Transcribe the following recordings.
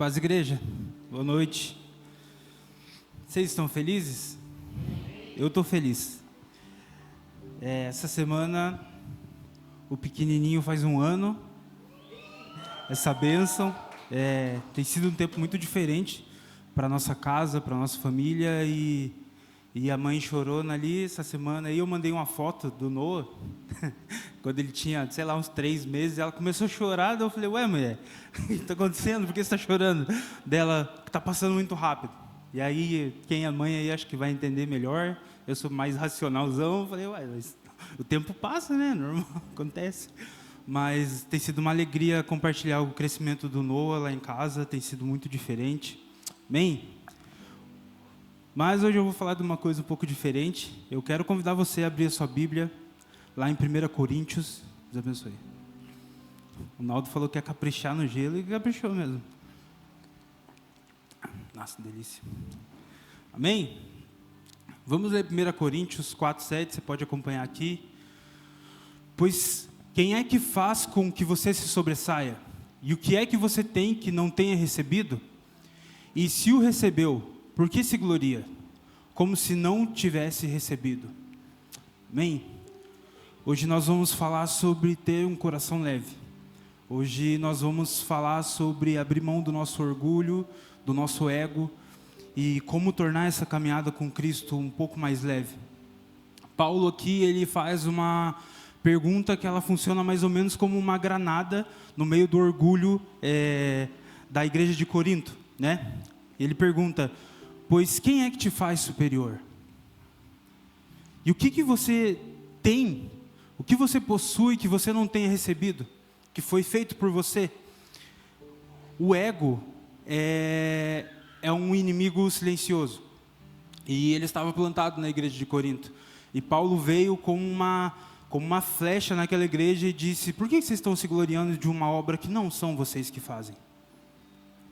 Paz, igreja. Boa noite. Vocês estão felizes? Eu estou feliz. Essa semana, o pequenininho faz 1 ano. Essa bênção tem sido um tempo muito diferente para nossa casa, para nossa família. E a mãe chorou ali essa semana. E eu mandei uma foto do Noah, quando ele tinha, sei lá, uns 3 meses. Ela começou a chorar. Daí eu falei, ué, mulher, o que está acontecendo? Por que você está chorando? Dela, está passando muito rápido. E aí, quem é mãe aí acho que vai entender melhor. Eu sou mais racionalzão. Eu falei, ué, o tempo passa, né? Normal, acontece. Mas tem sido uma alegria compartilhar o crescimento do Noah lá em casa. Tem sido muito diferente. Amém? Mas hoje eu vou falar de uma coisa um pouco diferente. Eu quero convidar você a abrir a sua Bíblia lá em 1 Coríntios. Deus abençoe. O Naldo falou que ia caprichar no gelo e caprichou mesmo. Nossa, delícia. Amém? Vamos ler 1 Coríntios 4:7, você pode acompanhar aqui. Pois quem é que faz com que você se sobressaia? E o que é que você tem que não tenha recebido? E se o recebeu, por que se gloria? Como se não tivesse recebido. Amém? Hoje nós vamos falar sobre ter um coração leve. Hoje nós vamos falar sobre abrir mão do nosso orgulho, do nosso ego e como tornar essa caminhada com Cristo um pouco mais leve. Paulo aqui, ele faz uma pergunta que ela funciona mais ou menos como uma granada no meio do orgulho da igreja de Corinto, né? Ele pergunta, pois quem é que te faz superior? E o que você tem, o que você possui que você não tenha recebido, que foi feito por você? O ego é um inimigo silencioso. E ele estava plantado na igreja de Corinto. E Paulo veio como uma flecha naquela igreja e disse, por que vocês estão se gloriando de uma obra que não são vocês que fazem?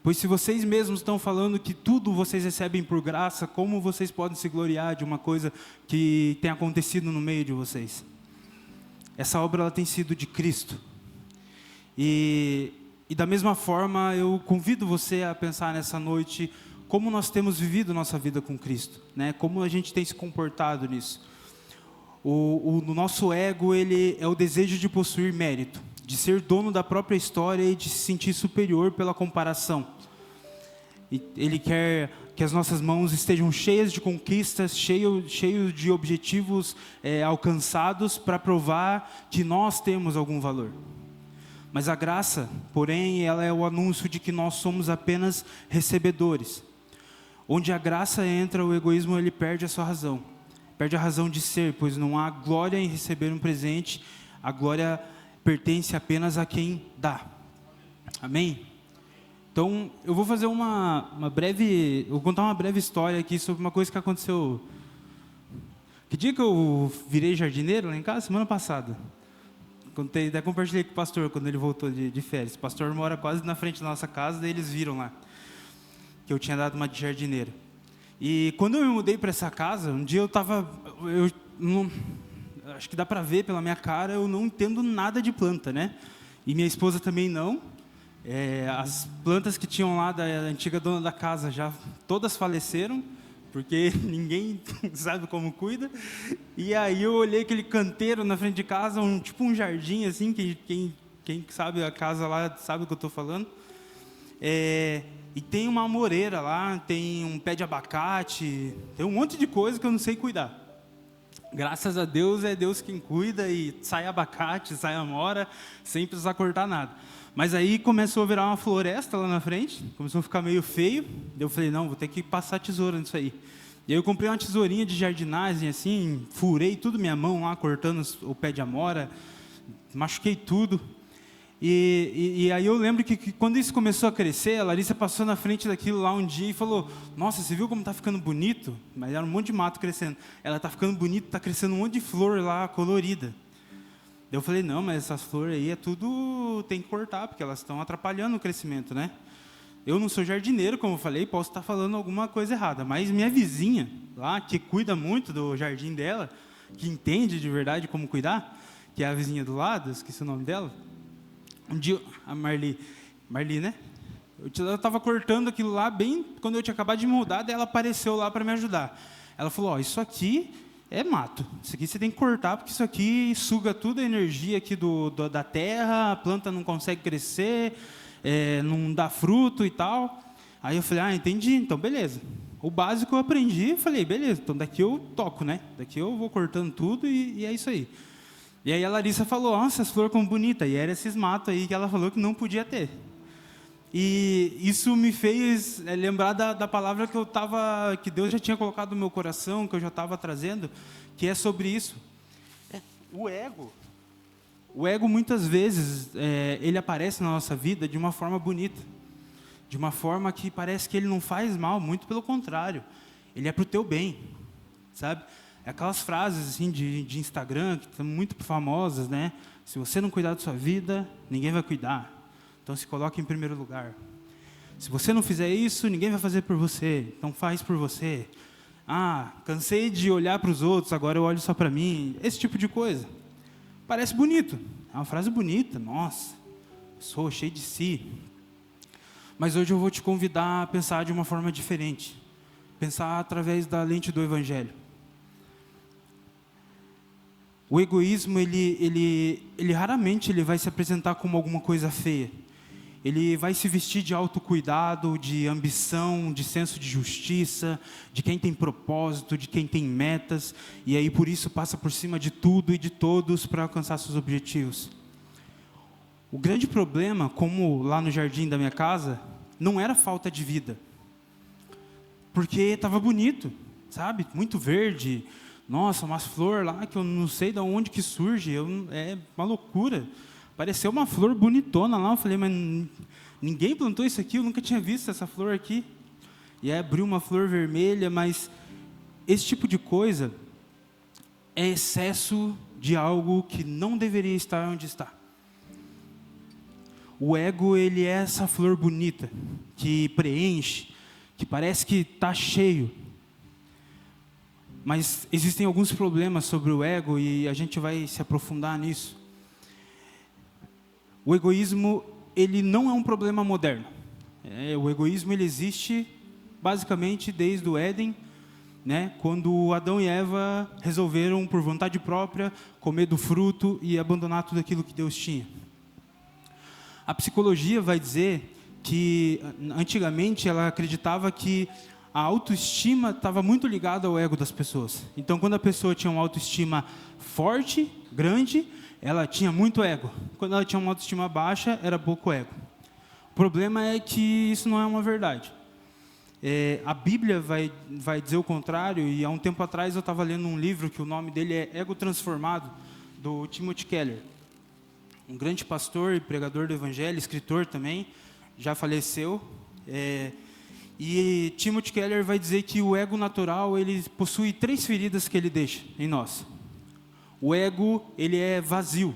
Pois se vocês mesmos estão falando que tudo vocês recebem por graça, como vocês podem se gloriar de uma coisa que tem acontecido no meio de vocês? Essa obra ela tem sido de Cristo. E da mesma forma, eu convido você a pensar nessa noite como nós temos vivido nossa vida com Cristo, né? Como a gente tem se comportado nisso. O nosso ego, ele é o desejo de possuir mérito, de ser dono da própria história e de se sentir superior pela comparação. E ele quer que as nossas mãos estejam cheias de conquistas, cheios de objetivos alcançados para provar que nós temos algum valor. Mas a graça, porém, ela é o anúncio de que nós somos apenas recebedores. Onde a graça entra, o egoísmo ele perde a sua razão. Perde a razão de ser, pois não há glória em receber um presente, a glória pertence apenas a quem dá. Amém? Então, eu vou fazer vou contar uma breve história aqui sobre uma coisa que aconteceu. Que dia que eu virei jardineiro lá em casa? Semana passada. Até compartilhei com o pastor quando ele voltou de férias. O pastor mora quase na frente da nossa casa, daí eles viram lá que eu tinha dado uma de jardineiro. E quando eu me mudei para essa casa, um dia acho que dá para ver pela minha cara, eu não entendo nada de planta, né? E minha esposa também não. As plantas que tinham lá da antiga dona da casa já todas faleceram, porque ninguém sabe como cuida. E aí eu olhei aquele canteiro na frente de casa, tipo um jardim assim, quem sabe a casa lá sabe o que eu estou falando. E tem uma amoreira lá, tem um pé de abacate, tem um monte de coisa que eu não sei cuidar. Graças a Deus é Deus quem cuida e sai abacate, sai amora, sem precisar cortar nada. Mas aí começou a virar uma floresta lá na frente, começou a ficar meio feio. Eu falei, não, vou ter que passar tesoura nisso aí. E aí eu comprei uma tesourinha de jardinagem assim, furei tudo minha mão lá, cortando o pé de amora, machuquei tudo. E aí eu lembro que quando isso começou a crescer, a Larissa passou na frente daquilo lá um dia e falou, nossa, você viu como está ficando bonito? Mas era um monte de mato crescendo. Ela está ficando bonito, está crescendo um monte de flor lá, colorida. Eu falei, não, mas essas flores aí tem que cortar, porque elas estão atrapalhando o crescimento, né? Eu não sou jardineiro, como eu falei, posso estar falando alguma coisa errada, mas minha vizinha lá, que cuida muito do jardim dela, que entende de verdade como cuidar, que é a vizinha do lado, esqueci o nome dela, um dia, a Marli, né? Eu estava cortando aquilo lá bem quando eu tinha acabado de mudar, daí ela apareceu lá para me ajudar. Ela falou, ó, isso aqui é mato. Isso aqui você tem que cortar, porque isso aqui suga toda a energia aqui da terra, a planta não consegue crescer, não dá fruto e tal. Aí eu falei, entendi, então beleza. O básico eu aprendi, falei, beleza, então daqui eu toco, né? Daqui eu vou cortando tudo e é isso aí. E aí a Larissa falou, nossa, as flores como bonita. E eram esses matos aí que ela falou que não podia ter. E isso me fez lembrar da palavra que Deus já tinha colocado no meu coração, que eu já estava trazendo, que é sobre isso. O ego muitas vezes, ele aparece na nossa vida de uma forma bonita, de uma forma que parece que ele não faz mal, muito pelo contrário, ele é para o teu bem, sabe? Aquelas frases assim de Instagram, que são muito famosas, né? Se você não cuidar da sua vida, ninguém vai cuidar. Então se coloque em primeiro lugar. Se você não fizer isso, ninguém vai fazer por você. Então faz por você. Cansei de olhar para os outros, agora eu olho só para mim. Esse tipo de coisa. Parece bonito. É uma frase bonita. Nossa, sou cheio de si. Mas hoje eu vou te convidar a pensar de uma forma diferente. Pensar através da lente do Evangelho. O egoísmo, ele raramente ele vai se apresentar como alguma coisa feia. Ele vai se vestir de autocuidado, de ambição, de senso de justiça, de quem tem propósito, de quem tem metas, e aí por isso passa por cima de tudo e de todos para alcançar seus objetivos. O grande problema, como lá no jardim da minha casa, não era falta de vida. Porque estava bonito, sabe? Muito verde. Nossa, umas flores lá que eu não sei de onde que surge, é uma loucura. Pareceu uma flor bonitona lá, eu falei, mas ninguém plantou isso aqui, eu nunca tinha visto essa flor aqui. E aí abriu uma flor vermelha, mas esse tipo de coisa é excesso de algo que não deveria estar onde está. O ego, ele é essa flor bonita, que preenche, que parece que está cheio. Mas existem alguns problemas sobre o ego e a gente vai se aprofundar nisso. O egoísmo, ele não é um problema moderno. O egoísmo, ele existe basicamente desde o Éden, né, quando Adão e Eva resolveram, por vontade própria, comer do fruto e abandonar tudo aquilo que Deus tinha. A psicologia vai dizer que, antigamente, ela acreditava que a autoestima estava muito ligada ao ego das pessoas. Então, quando a pessoa tinha uma autoestima forte, grande, ela tinha muito ego. Quando ela tinha uma autoestima baixa, era pouco ego. O problema é que isso não é uma verdade. A Bíblia vai dizer o contrário, e há um tempo atrás eu estava lendo um livro que o nome dele é Ego Transformado, do Timothy Keller. Um grande pastor e pregador do Evangelho, escritor também, já faleceu. E Timothy Keller vai dizer que o ego natural, ele possui 3 feridas que ele deixa em nós. O ego, ele é vazio.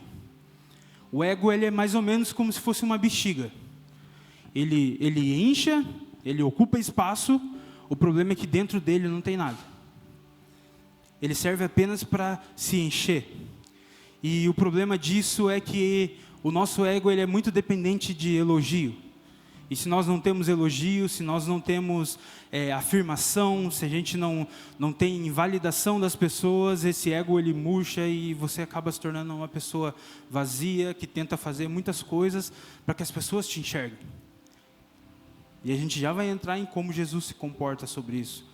O ego, ele é mais ou menos como se fosse uma bexiga. Ele incha, ele ocupa espaço, o problema é que dentro dele não tem nada. Ele serve apenas para se encher. E o problema disso é que o nosso ego, ele é muito dependente de elogio. E se nós não temos elogio, se nós não temos afirmação, se a gente não tem validação das pessoas, esse ego ele murcha e você acaba se tornando uma pessoa vazia, que tenta fazer muitas coisas para que as pessoas te enxerguem. E a gente já vai entrar em como Jesus se comporta sobre isso.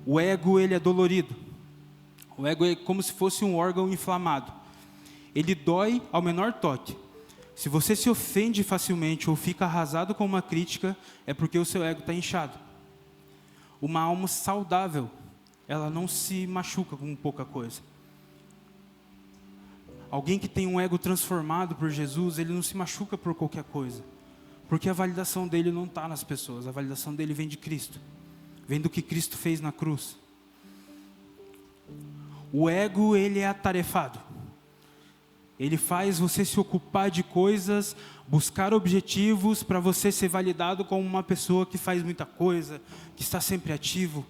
O ego, ele é dolorido. O ego é como se fosse um órgão inflamado. Ele dói ao menor toque. Se você se ofende facilmente ou fica arrasado com uma crítica, é porque o seu ego está inchado. Uma alma saudável, ela não se machuca com pouca coisa. Alguém que tem um ego transformado por Jesus, ele não se machuca por qualquer coisa. Porque a validação dele não está nas pessoas, a validação dele vem de Cristo. Vem do que Cristo fez na cruz. O ego, ele é atarefado. Ele faz você se ocupar de coisas, buscar objetivos para você ser validado como uma pessoa que faz muita coisa, que está sempre ativo.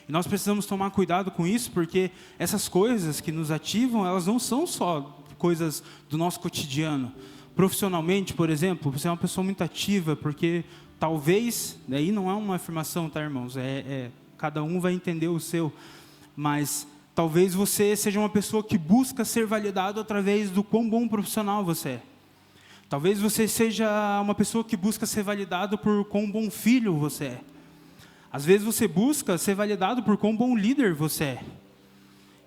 E nós precisamos tomar cuidado com isso, porque essas coisas que nos ativam, elas não são só coisas do nosso cotidiano. profissionalmente, por exemplo, você é uma pessoa muito ativa, porque talvez, daí não é uma afirmação, tá, irmãos? Cada um vai entender o seu, mas talvez você seja uma pessoa que busca ser validado através do quão bom profissional você é. Talvez você seja uma pessoa que busca ser validado por quão bom filho você é. Às vezes você busca ser validado por quão bom líder você é.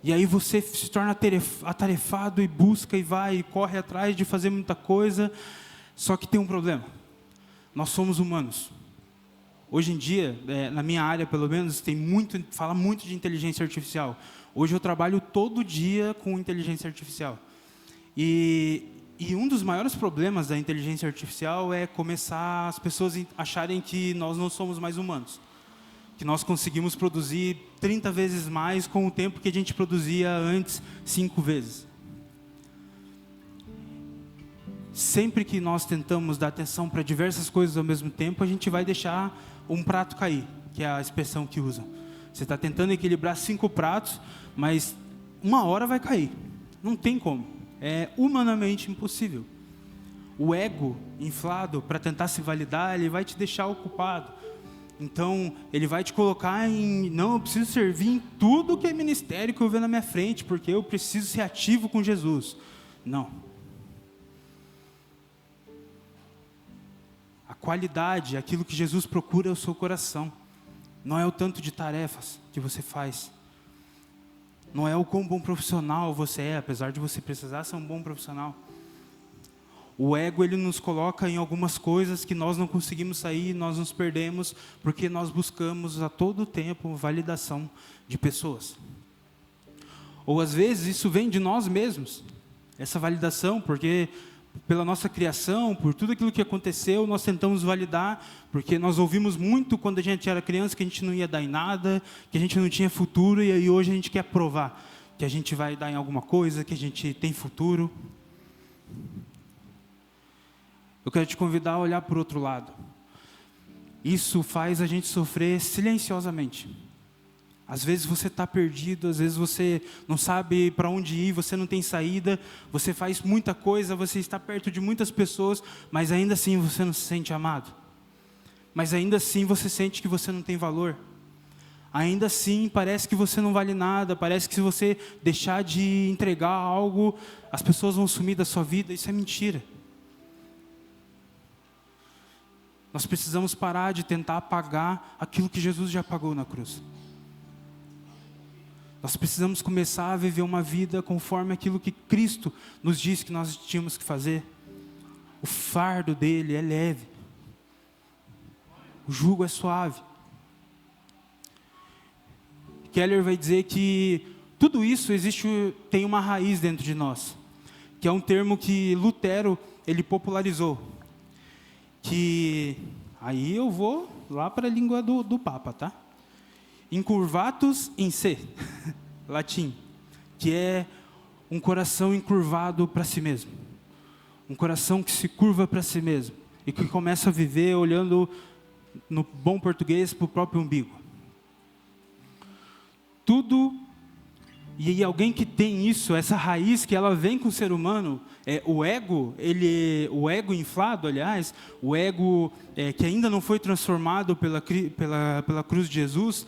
E aí você se torna atarefado e busca e vai e corre atrás de fazer muita coisa. Só que tem um problema. Nós somos humanos. Hoje em dia, na minha área pelo menos, fala muito de inteligência artificial. Hoje eu trabalho todo dia com inteligência artificial. E um dos maiores problemas da inteligência artificial é começar as pessoas acharem que nós não somos mais humanos. Que nós conseguimos produzir 30 vezes mais com o tempo que a gente produzia antes 5 vezes. Sempre que nós tentamos dar atenção para diversas coisas ao mesmo tempo, a gente vai deixar um prato cair, que é a expressão que usam. Você está tentando equilibrar 5 pratos, mas uma hora vai cair. Não tem como. É humanamente impossível. O ego inflado, para tentar se validar, ele vai te deixar ocupado. Então, ele vai te colocar não, eu preciso servir em tudo que é ministério que eu vejo na minha frente, porque eu preciso ser ativo com Jesus. Não. A qualidade, aquilo que Jesus procura é o seu coração. Não é o tanto de tarefas que você faz. Não é o quão bom profissional você é, apesar de você precisar ser um bom profissional. O ego, ele nos coloca em algumas coisas que nós não conseguimos sair, nós nos perdemos, porque nós buscamos a todo tempo validação de pessoas. Ou às vezes isso vem de nós mesmos, essa validação, porque pela nossa criação, por tudo aquilo que aconteceu, nós tentamos validar, porque nós ouvimos muito quando a gente era criança que a gente não ia dar em nada, que a gente não tinha futuro, e aí hoje a gente quer provar que a gente vai dar em alguma coisa, que a gente tem futuro. Eu quero te convidar a olhar para o outro lado. Isso faz a gente sofrer silenciosamente. Às vezes você está perdido, às vezes você não sabe para onde ir, você não tem saída, você faz muita coisa, você está perto de muitas pessoas, mas ainda assim você não se sente amado. Mas ainda assim você sente que você não tem valor. Ainda assim parece que você não vale nada, parece que se você deixar de entregar algo, as pessoas vão sumir da sua vida. Isso é mentira. Nós precisamos parar de tentar apagar aquilo que Jesus já apagou na cruz. Nós precisamos começar a viver uma vida conforme aquilo que Cristo nos disse que nós tínhamos que fazer. O fardo dele é leve. O jugo é suave. Keller vai dizer que tudo isso tem uma raiz dentro de nós, que é um termo que Lutero ele popularizou. Que aí eu vou lá para a língua do Papa, tá? Incurvatus in se, latim, que é um coração encurvado para si mesmo. Um coração que se curva para si mesmo e que começa a viver olhando, no bom português, para o próprio umbigo. Tudo, e aí alguém que tem isso, essa raiz que ela vem com o ser humano, o ego inflado, aliás, o ego que ainda não foi transformado pela cruz de Jesus,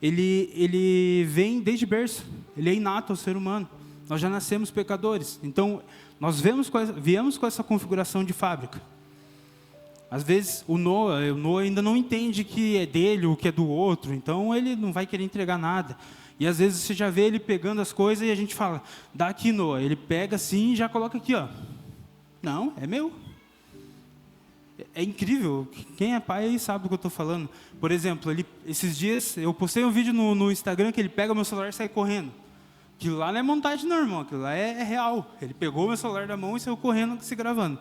ele vem desde berço, ele é inato ao ser humano. Nós já nascemos pecadores, então nós viemos com essa configuração de fábrica. Às vezes o Noah ainda não entende que é dele ou que é do outro, então ele não vai querer entregar nada. E às vezes você já vê ele pegando as coisas e a gente fala, dá aqui, Noah. Ele pega assim e já coloca aqui, ó. Não, é meu. É incrível. Quem é pai sabe do que eu estou falando. Por exemplo, esses dias eu postei um vídeo no Instagram que ele pega o meu celular e sai correndo. Aquilo lá não é montagem não, irmão. Aquilo lá é real. Ele pegou o meu celular da mão e saiu correndo, se gravando.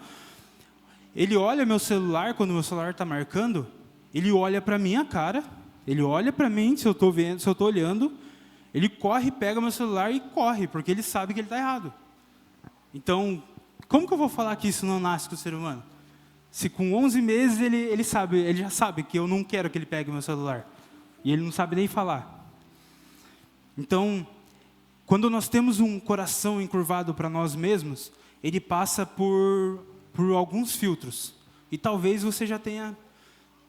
Ele olha meu celular, quando meu celular está marcando, ele olha para a minha cara, ele olha para mim, se eu estou vendo, se eu estou olhando, ele corre, pega meu celular e corre, porque ele sabe que ele está errado. Então, como que eu vou falar que isso não nasce com o ser humano? Se com 11 meses ele já sabe que eu não quero que ele pegue meu celular. E ele não sabe nem falar. Então, quando nós temos um coração encurvado para nós mesmos, ele passa por por alguns filtros. E talvez você já tenha...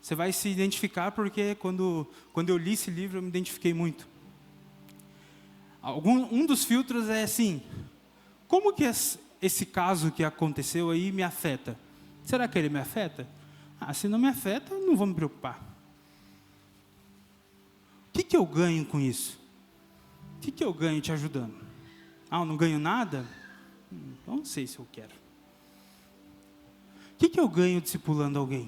Você vai se identificar, porque quando eu li esse livro, eu me identifiquei muito. Um dos filtros é assim: como que esse caso que aconteceu aí me afeta? Será que ele me afeta? Se não me afeta, não vou me preocupar. O que eu ganho com isso? O que eu ganho te ajudando? Eu não ganho nada? Eu não sei se eu quero. O que eu ganho discipulando alguém?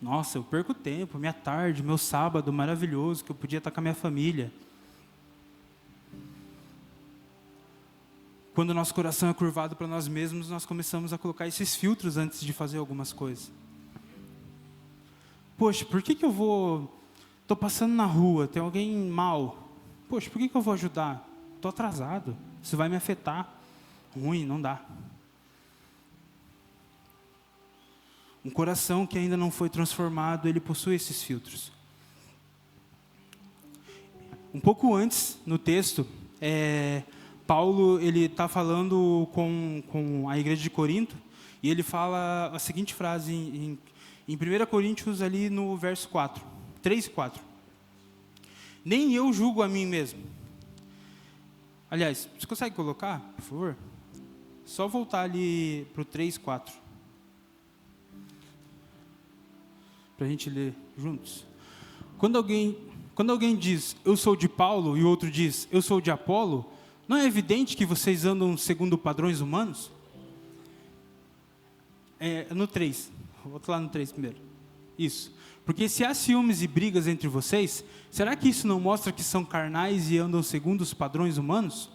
Nossa, eu perco tempo, minha tarde, meu sábado maravilhoso, que eu podia estar com a minha família. Quando o nosso coração é curvado para nós mesmos, nós começamos a colocar esses filtros antes de fazer algumas coisas. Poxa, por que eu vou... Estou passando na rua, tem alguém mal. Poxa, por que eu vou ajudar? Estou atrasado, isso vai me afetar. Ruim, não dá. Um coração que ainda não foi transformado, ele possui esses filtros. Um pouco antes, no texto, Paulo ele está falando com a igreja de Corinto, e ele fala a seguinte frase em 1 Coríntios, ali no verso 4, 3 e 4. Nem eu julgo a mim mesmo. Aliás, você consegue colocar, por favor? Só voltar ali para o 3 e 4. Para a gente ler juntos. Quando alguém diz, eu sou de Paulo, e o outro diz, eu sou de Apolo, não é evidente que vocês andam segundo padrões humanos? No 3. Volto lá no 3 primeiro. Isso. Porque se há ciúmes e brigas entre vocês, será que isso não mostra que são carnais e andam segundo os padrões humanos?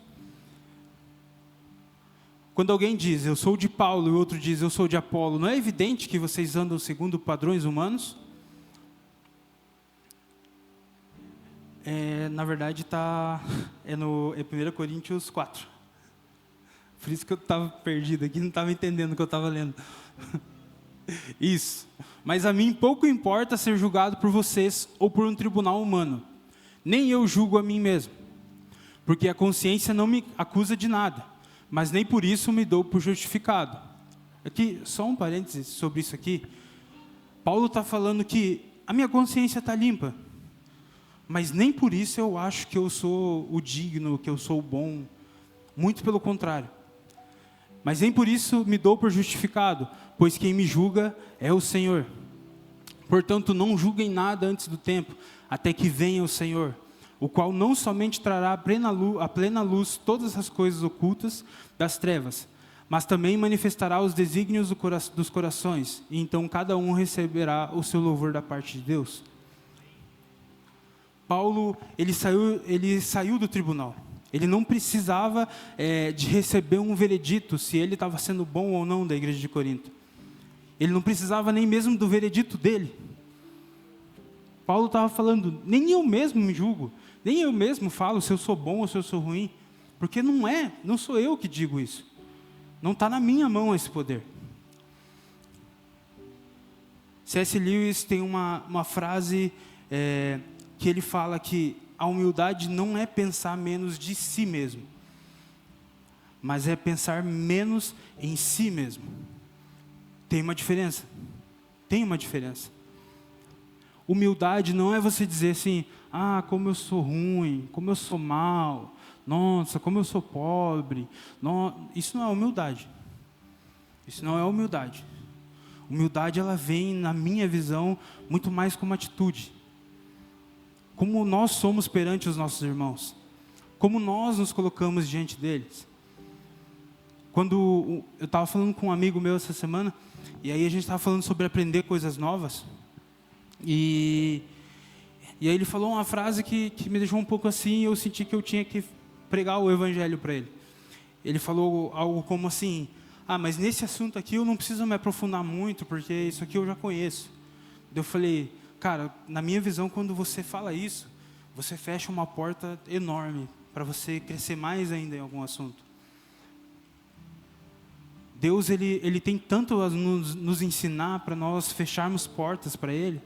Quando alguém diz, eu sou de Paulo, e o outro diz, eu sou de Apolo, não é evidente que vocês andam segundo padrões humanos? Na verdade, é 1 Coríntios 4. Por isso que eu estava perdido aqui, não estava entendendo o que eu estava lendo. Isso. Mas a mim pouco importa ser julgado por vocês ou por um tribunal humano. Nem eu julgo a mim mesmo. Porque a consciência não me acusa de nada. Mas nem por isso me dou por justificado. Aqui, só um parênteses sobre isso aqui. Paulo está falando que a minha consciência está limpa. Mas nem por isso eu acho que eu sou o digno, que eu sou o bom. Muito pelo contrário. Mas nem por isso me dou por justificado, pois quem me julga é o Senhor. Portanto, não julguem nada antes do tempo, até que venha o Senhor, o qual não somente trará a plena luz todas as coisas ocultas das trevas, mas também manifestará os desígnios dos corações, e então cada um receberá o seu louvor da parte de Deus. Paulo, ele saiu do tribunal. Ele não precisava de receber um veredito se ele estava sendo bom ou não da igreja de Corinto. Ele não precisava nem mesmo do veredito dele. Paulo estava falando, nem eu mesmo me julgo, nem eu mesmo falo se eu sou bom ou se eu sou ruim, porque não sou eu que digo isso. Não está na minha mão esse poder. C.S. Lewis tem uma frase que ele fala que a humildade não é pensar menos de si mesmo, mas é pensar menos em si mesmo. Tem uma diferença. Tem uma diferença. Humildade não é você dizer assim, como eu sou ruim, como eu sou mal, nossa, como eu sou pobre. Isso não é humildade. Isso não é humildade. Humildade, ela vem, na minha visão, muito mais como atitude. Como nós somos perante os nossos irmãos. Como nós nos colocamos diante deles. Quando eu estava falando com um amigo meu essa semana, e aí a gente estava falando sobre aprender coisas novas, e aí ele falou uma frase que me deixou um pouco assim, e eu senti que eu tinha que pregar o evangelho para ele. Ele falou algo como assim, mas nesse assunto aqui eu não preciso me aprofundar muito, porque isso aqui eu já conheço. Eu falei, cara, na minha visão, quando você fala isso, você fecha uma porta enorme para você crescer mais ainda em algum assunto. Deus, ele tem tanto a nos ensinar para nós fecharmos portas para Ele,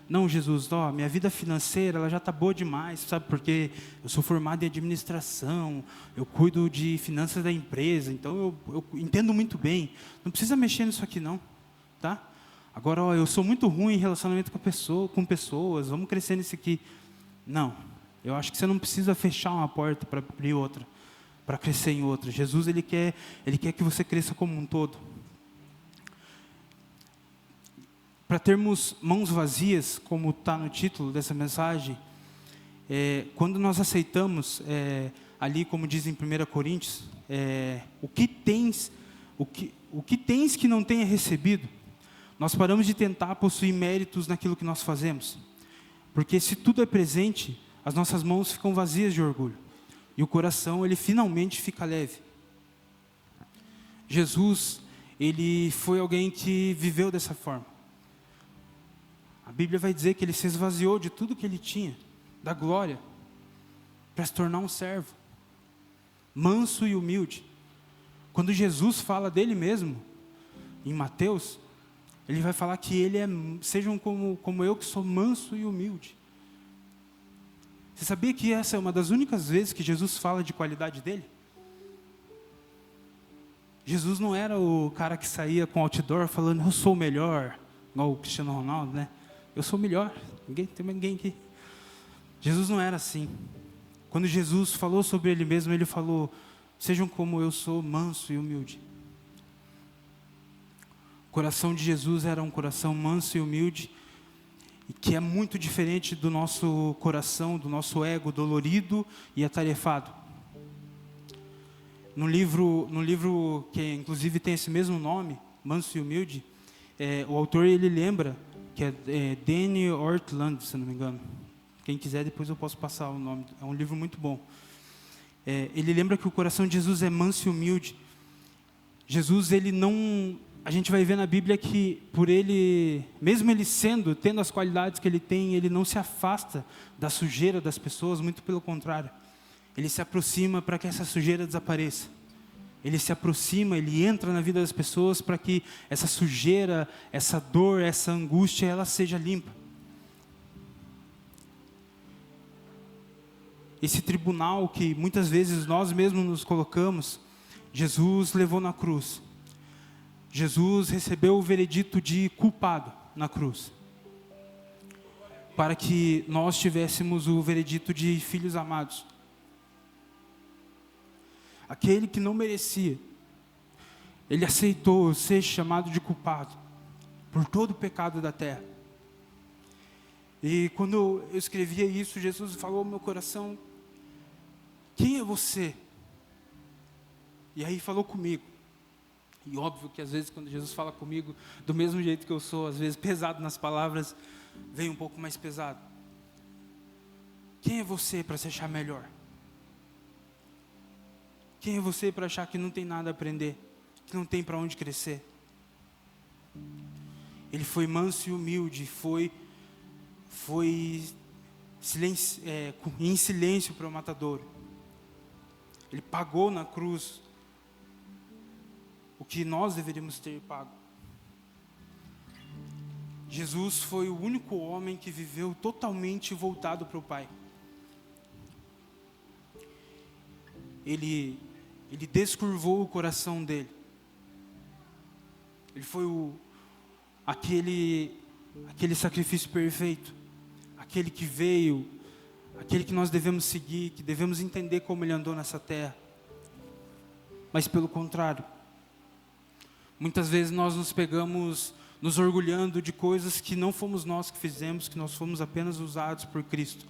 Não, Jesus, minha vida financeira ela já está boa demais, sabe? Porque eu sou formado em administração, eu cuido de finanças da empresa, então eu entendo muito bem. Não precisa mexer nisso aqui não, tá? Agora, eu sou muito ruim em relacionamento com pessoas, vamos crescer nisso aqui. Não, eu acho que você não precisa fechar uma porta para abrir outra, para crescer em outra. Jesus, Ele quer que você cresça como um todo. Para termos mãos vazias, como está no título dessa mensagem, quando nós aceitamos, ali como diz em 1 Coríntios, o que tens que não tenha recebido, nós paramos de tentar possuir méritos naquilo que nós fazemos. Porque se tudo é presente, as nossas mãos ficam vazias de orgulho. E o coração, ele finalmente fica leve. Jesus, ele foi alguém que viveu dessa forma. A Bíblia vai dizer que ele se esvaziou de tudo que ele tinha, da glória, para se tornar um servo, manso e humilde. Quando Jesus fala dele mesmo, em Mateus, ele vai falar que ele sejam como eu que sou manso e humilde. Você sabia que essa é uma das únicas vezes que Jesus fala de qualidade dele? Jesus não era o cara que saía com outdoor falando, eu sou o melhor, igual o Cristiano Ronaldo, né? Eu sou o melhor, tem ninguém aqui. Jesus não era assim. Quando Jesus falou sobre ele mesmo, ele falou, sejam como eu sou, manso e humilde. O coração de Jesus era um coração manso e humilde, e que é muito diferente do nosso coração, do nosso ego dolorido e atarefado. No livro que inclusive tem esse mesmo nome, Manso e Humilde, o autor ele lembra, que é Danny Ortland, se não me engano. Quem quiser, depois eu posso passar o nome. É um livro muito bom. Ele lembra que o coração de Jesus é manso e humilde. Jesus, ele não... A gente vai ver na Bíblia que, por ele, mesmo ele tendo as qualidades que ele tem, ele não se afasta da sujeira das pessoas, muito pelo contrário. Ele se aproxima para que essa sujeira desapareça. Ele se aproxima, ele entra na vida das pessoas para que essa sujeira, essa dor, essa angústia, ela seja limpa. Esse tribunal que muitas vezes nós mesmos nos colocamos, Jesus levou na cruz. Jesus recebeu o veredito de culpado na cruz, para que nós tivéssemos o veredito de filhos amados. Aquele que não merecia, ele aceitou ser chamado de culpado por todo o pecado da terra. E quando eu escrevia isso, Jesus falou ao meu coração, quem é você? E aí falou comigo. E óbvio que às vezes quando Jesus fala comigo, do mesmo jeito que eu sou, às vezes pesado nas palavras, vem um pouco mais pesado. Quem é você para se achar melhor? Quem é você para achar que não tem nada a aprender? Que não tem para onde crescer? Ele foi manso e humilde, foi em silêncio para o matadouro. Ele pagou na cruz o que nós deveríamos ter pago. Jesus foi o único homem que viveu totalmente voltado para o Pai. Ele descurvou o coração dele. Ele foi aquele sacrifício perfeito, aquele que veio, aquele que nós devemos seguir, que devemos entender como ele andou nessa terra. Mas pelo contrário, muitas vezes nós nos pegamos nos orgulhando de coisas que não fomos nós que fizemos, que nós fomos apenas usados por Cristo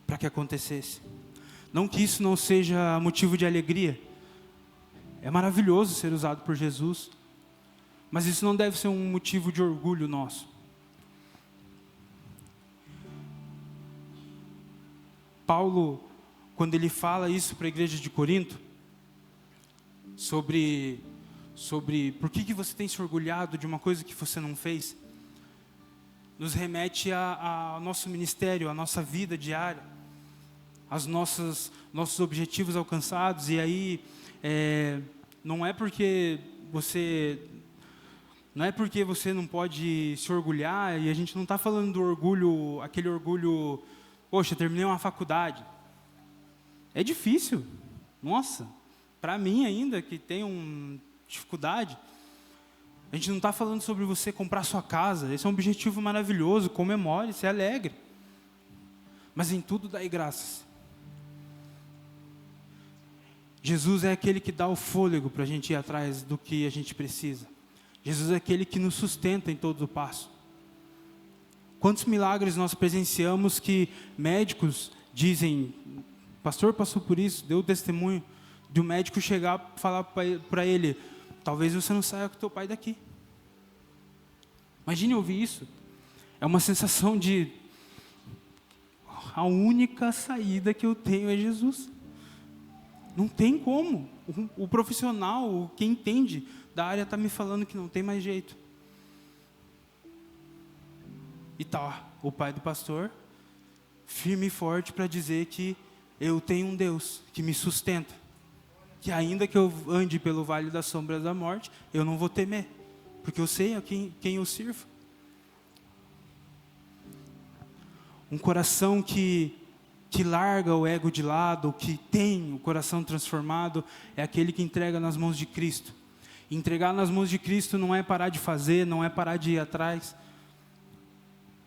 para que acontecesse. Não que isso não seja motivo de alegria. É maravilhoso ser usado por Jesus, mas isso não deve ser um motivo de orgulho nosso. Paulo, quando ele fala isso para a igreja de Corinto, sobre por que você tem se orgulhado de uma coisa que você não fez, nos remete ao nosso ministério, à nossa vida diária, aos nossos objetivos alcançados. E aí, não é porque você Não é porque você não pode se orgulhar, e a gente não está falando do orgulho, aquele orgulho, poxa, terminei uma faculdade. É difícil, nossa, para mim ainda, que tenho dificuldade. A gente não está falando sobre você comprar sua casa, esse é um objetivo maravilhoso, comemore, se alegre. Mas em tudo dai graças. Jesus é aquele que dá o fôlego para a gente ir atrás do que a gente precisa. Jesus é aquele que nos sustenta em todo o passo. Quantos milagres nós presenciamos que médicos dizem, pastor passou por isso, deu o testemunho de um médico chegar e falar para ele, talvez você não saia com teu pai daqui. Imagine ouvir isso. É uma sensação de, a única saída que eu tenho é Jesus. Não tem como. O profissional, quem entende da área, está me falando que não tem mais jeito. E tá o pai do pastor, firme e forte para dizer que eu tenho um Deus que me sustenta. Que ainda que eu ande pelo vale das sombras da morte, eu não vou temer. Porque eu sei a quem eu sirvo. Um coração que larga o ego de lado, que tem o coração transformado, é aquele que entrega nas mãos de Cristo. Entregar nas mãos de Cristo não é parar de fazer, não é parar de ir atrás.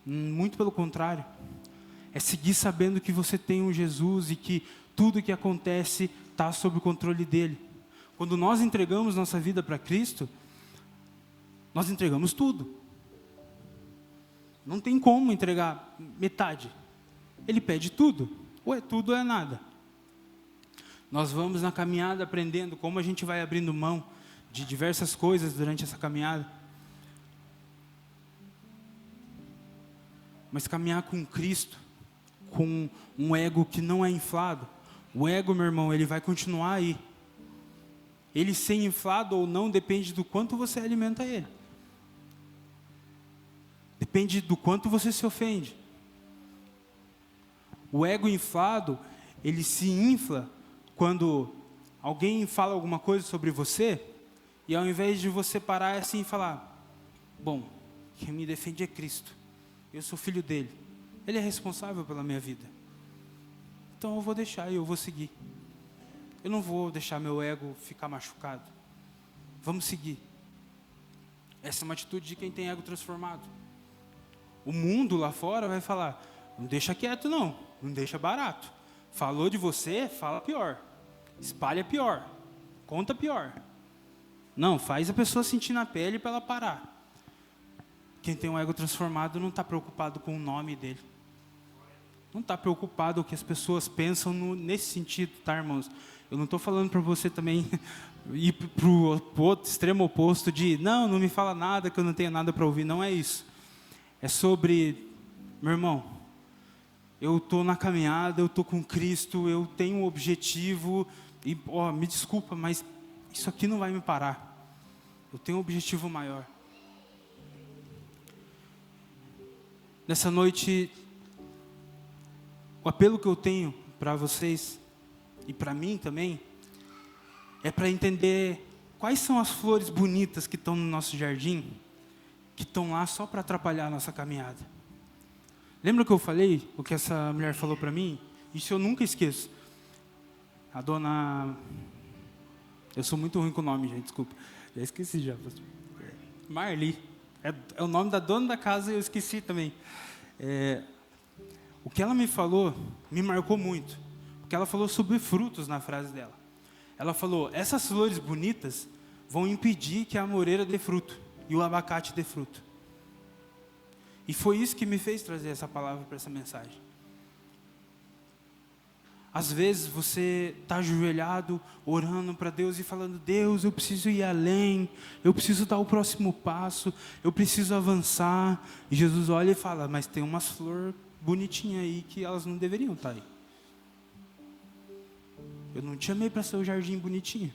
Muito pelo contrário. É seguir sabendo que você tem um Jesus e que tudo que acontece está sob o controle dele. Quando nós entregamos nossa vida para Cristo, nós entregamos tudo. Não tem como entregar metade. Ele pede tudo. Ou é tudo ou é nada. Nós vamos na caminhada aprendendo como a gente vai abrindo mão de diversas coisas durante essa caminhada. Mas caminhar com Cristo, com um ego que não é inflado, o ego, meu irmão, ele vai continuar aí. Ele ser inflado ou não depende do quanto você alimenta ele. Depende do quanto você se ofende. O ego inflado, ele se infla quando alguém fala alguma coisa sobre você, e ao invés de você parar assim e falar, bom, quem me defende é Cristo, eu sou filho dele, ele é responsável pela minha vida, então eu vou deixar e eu vou seguir. Eu não vou deixar meu ego ficar machucado. Vamos seguir. Essa é uma atitude de quem tem ego transformado. O mundo lá fora vai falar, não deixa quieto não deixa barato. Falou de você, fala pior. Espalha pior. Conta pior. Não, faz a pessoa sentir na pele para ela parar. Quem tem um ego transformado não está preocupado com o nome dele. Não está preocupado com o que as pessoas pensam nesse sentido, tá, irmãos? Eu não estou falando para você também ir para o extremo oposto de, não me fala nada que eu não tenho nada para ouvir. Não é isso. É sobre, meu irmão, eu estou na caminhada, eu estou com Cristo, eu tenho um objetivo, e me desculpa, mas isso aqui não vai me parar. Eu tenho um objetivo maior. Nessa noite, o apelo que eu tenho para vocês, e para mim também, é para entender quais são as flores bonitas que estão no nosso jardim, que estão lá só para atrapalhar a nossa caminhada. Lembra que eu falei, o que essa mulher falou para mim? Isso eu nunca esqueço. A dona... Eu sou muito ruim com o nome, gente, desculpa. Já esqueci já. Marli. É o nome da dona da casa e eu esqueci também. O que ela me falou me marcou muito. Porque ela falou sobre frutos na frase dela. Ela falou, essas flores bonitas vão impedir que a moreira dê fruto e o abacate dê fruto. E foi isso que me fez trazer essa palavra para essa mensagem. Às vezes você está ajoelhado, orando para Deus e falando, Deus, eu preciso ir além, eu preciso dar o próximo passo, eu preciso avançar. E Jesus olha e fala, mas tem umas flores bonitinhas aí que elas não deveriam estar aí. Eu não te chamei para ser um jardim bonitinho,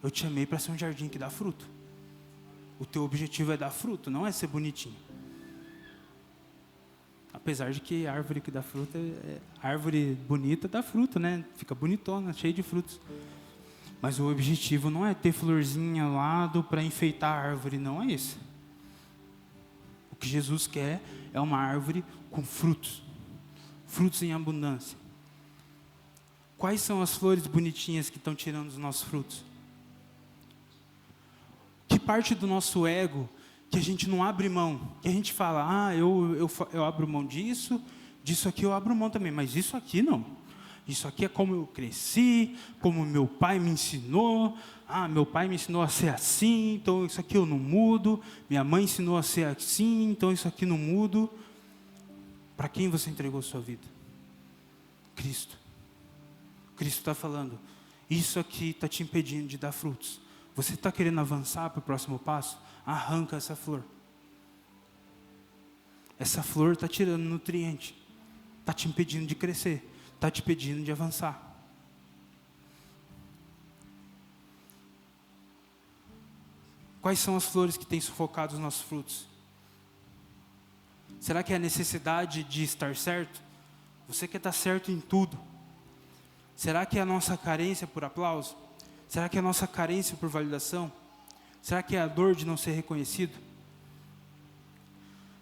eu te chamei para ser um jardim que dá fruto. O teu objetivo é dar fruto, não é ser bonitinho. Apesar de que árvore que dá fruta, árvore bonita dá fruto, né? Fica bonitona, cheia de frutos. Mas o objetivo não é ter florzinha ao lado para enfeitar a árvore, não é isso. O que Jesus quer é uma árvore com frutos. Frutos em abundância. Quais são as flores bonitinhas que estão tirando os nossos frutos? Que parte do nosso ego que a gente não abre mão? Que a gente fala, eu abro mão disso aqui eu abro mão também, mas isso aqui não. Isso aqui é como eu cresci, como meu pai me ensinou. Meu pai me ensinou a ser assim, então isso aqui eu não mudo. Minha mãe ensinou a ser assim, então isso aqui não mudo. Para quem você entregou sua vida? Cristo. Cristo está falando, isso aqui está te impedindo de dar frutos. Você está querendo avançar para o próximo passo? Arranca essa flor. Essa flor está tirando nutriente. Está te impedindo de crescer. Está te impedindo de avançar. Quais são as flores que têm sufocado os nossos frutos? Será que é a necessidade de estar certo? Você quer estar certo em tudo. Será que é a nossa carência por aplauso? Será que é a nossa carência por validação? Será que é a dor de não ser reconhecido?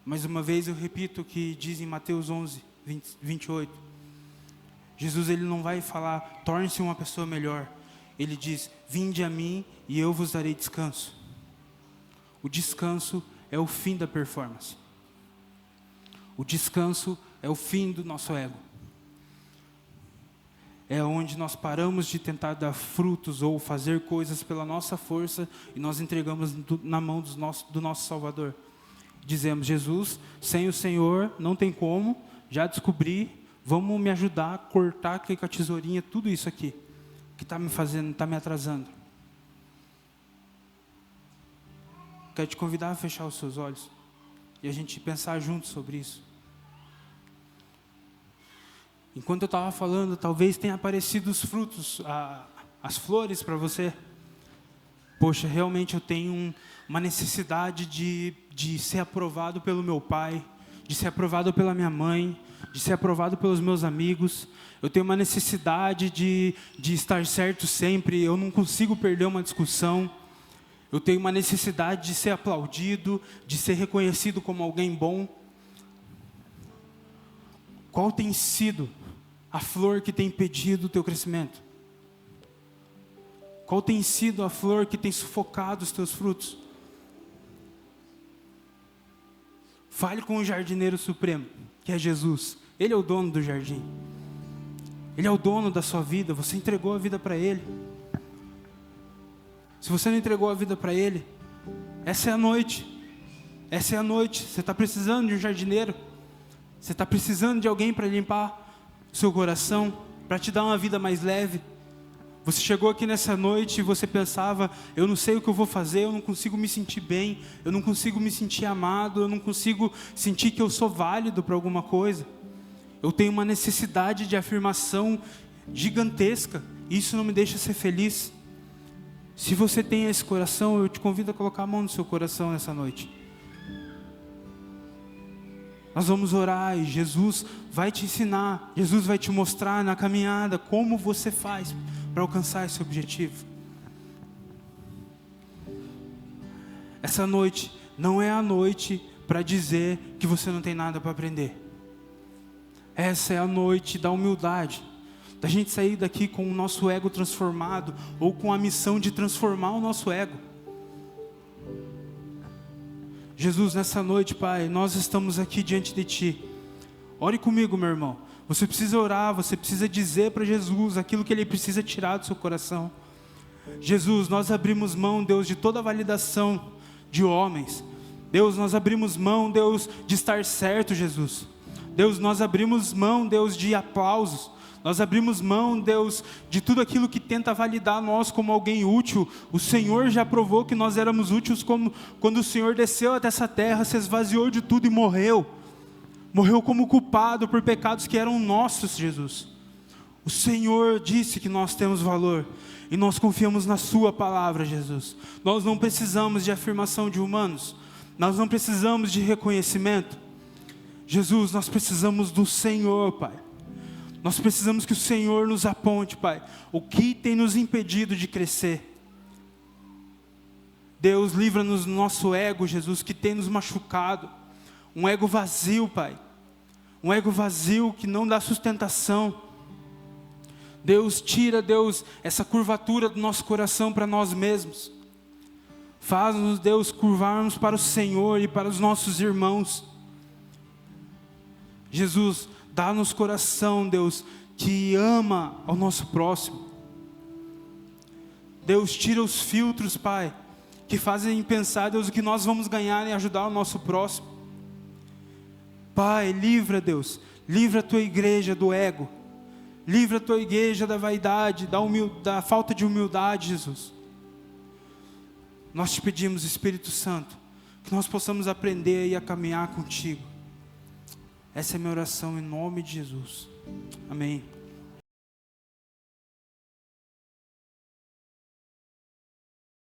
Mais uma vez eu repito o que diz em Mateus 11, 28. Jesus ele não vai falar, torne-se uma pessoa melhor. Ele diz, vinde a mim e eu vos darei descanso. O descanso é o fim da performance. O descanso é o fim do nosso ego. É onde nós paramos de tentar dar frutos ou fazer coisas pela nossa força e nós entregamos na mão do nosso Salvador. Dizemos, Jesus, sem o Senhor não tem como, já descobri, vamos me ajudar a cortar aqui com a tesourinha tudo isso aqui, que está me fazendo, está me atrasando. Quero te convidar a fechar os seus olhos e a gente pensar juntos sobre isso. Enquanto eu estava falando, talvez tenha aparecido os frutos, as flores para você. Poxa, realmente eu tenho uma necessidade de ser aprovado pelo meu pai, de ser aprovado pela minha mãe, de ser aprovado pelos meus amigos. Eu tenho uma necessidade de estar certo sempre, eu não consigo perder uma discussão. Eu tenho uma necessidade de ser aplaudido, de ser reconhecido como alguém bom. Qual tem sido a flor que tem impedido o teu crescimento? Qual tem sido a flor que tem sufocado os teus frutos? Fale com o jardineiro supremo, que é Jesus. Ele é o dono do jardim. Ele é o dono da sua vida. Você entregou a vida para Ele. Se você não entregou a vida para Ele, essa é a noite. Essa é a noite. Você está precisando de um jardineiro. Você está precisando de alguém para limpar o seu coração, para te dar uma vida mais leve. Você chegou aqui nessa noite e você pensava, eu não sei o que eu vou fazer, eu não consigo me sentir bem, eu não consigo me sentir amado, eu não consigo sentir que eu sou válido para alguma coisa. Eu tenho uma necessidade de afirmação gigantesca, e isso não me deixa ser feliz. Se você tem esse coração, eu te convido a colocar a mão no seu coração nessa noite. Nós vamos orar e Jesus vai te ensinar, Jesus vai te mostrar na caminhada como você faz para alcançar esse objetivo. Essa noite não é a noite para dizer que você não tem nada para aprender. Essa é a noite da humildade, da gente sair daqui com o nosso ego transformado ou com a missão de transformar o nosso ego. Jesus, nessa noite, Pai, nós estamos aqui diante de Ti. Ore comigo, meu irmão. Você precisa orar, você precisa dizer para Jesus aquilo que Ele precisa tirar do seu coração. Jesus, nós abrimos mão, Deus, de toda a validação de homens. Deus, nós abrimos mão, Deus, de estar certo, Jesus. Deus, nós abrimos mão, Deus, de aplausos. Nós abrimos mão, Deus, de tudo aquilo que tenta validar nós como alguém útil. O Senhor já provou que nós éramos úteis como quando o Senhor desceu até essa terra, se esvaziou de tudo e morreu. Morreu como culpado por pecados que eram nossos, Jesus. O Senhor disse que nós temos valor e nós confiamos na Sua palavra, Jesus. Nós não precisamos de afirmação de humanos. Nós não precisamos de reconhecimento. Jesus, nós precisamos do Senhor, Pai. Nós precisamos que o Senhor nos aponte, Pai, o que tem nos impedido de crescer. Deus, livra-nos do nosso ego, Jesus, que tem nos machucado. Um ego vazio, Pai. Um ego vazio que não dá sustentação. Deus, tira, Deus, essa curvatura do nosso coração para nós mesmos. Faz-nos, Deus, curvarmos para o Senhor e para os nossos irmãos. Jesus, dá-nos coração, Deus, que ama ao nosso próximo. Deus, tira os filtros, Pai, que fazem pensar, Deus, o que nós vamos ganhar em ajudar o nosso próximo. Pai, livra, Deus, livra a tua igreja do ego. Livra a tua igreja da vaidade, da falta de humildade, Jesus. Nós te pedimos, Espírito Santo, que nós possamos aprender e a caminhar contigo. Essa é a minha oração em nome de Jesus. Amém.